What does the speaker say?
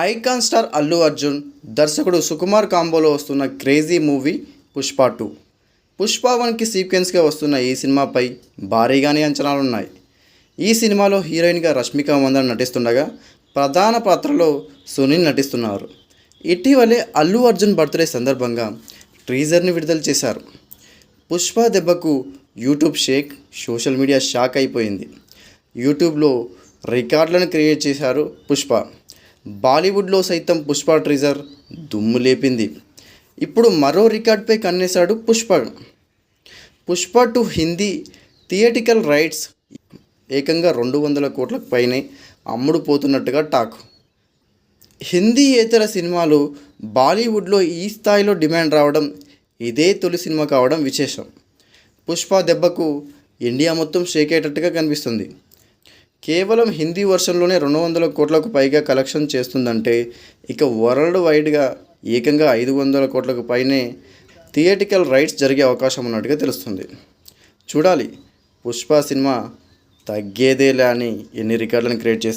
Icon star Allu Arjun, దర్శకుడు సుకుమార్ కాంబోలో వస్తున్న crazy movie Pushpa 2. Pushpa 1కి సీక్వెన్స్గా వస్తున్న ఈ సినిమాపై భారీగానే అంచనాలున్నాయి. ఈ సినిమాలో హీరోయిన్గా రష్మిక మందన నటిస్తుండగా ప్రధాన పాత్రలో సునీల్ నటిస్తున్నారు. ఇటీవలే అల్లు అర్జున్ బర్త్డే సందర్భంగా టీజర్ని విడుదల చేశారు. పుష్ప దెబ్బకు YouTube shake, social media shock అయిపోయింది. యూట్యూబ్లో రికార్డులను క్రియేట్ చేశారు పుష్ప. బాలీవుడ్లో సైతం పుష్ప టీజర్ దుమ్ము లేపింది. ఇప్పుడు మరో రికార్డ్పై కన్నేశాడు పుష్ప. పుష్ప 2 హిందీ థియేటికల్ రైట్స్ ఏకంగా 200 కోట్లకు పైనే అమ్ముడుపోతున్నట్టుగా టాక్. హిందీయేతర సినిమాలు బాలీవుడ్లో ఈ స్థాయిలో డిమాండ్ రావడం ఇదే తొలి సినిమా కావడం విశేషం. పుష్ప దెబ్బకు ఇండియా మొత్తం షేక్ అయ్యేటట్టుగా కనిపిస్తుంది. కేవలం హిందీ వర్షన్లోనే 200 కోట్లకు పైగా కలెక్షన్ చేస్తుందంటే ఇక వరల్డ్ వైడ్గా ఏకంగా 500 కోట్లకు పైనే థియేటికల్ రైట్స్ జరిగే అవకాశం ఉన్నట్టుగా తెలుస్తుంది. చూడాలి పుష్ప సినిమా తగ్గేదేలే అని ఎన్ని రికార్డులను క్రియేట్ చేస్తుంది.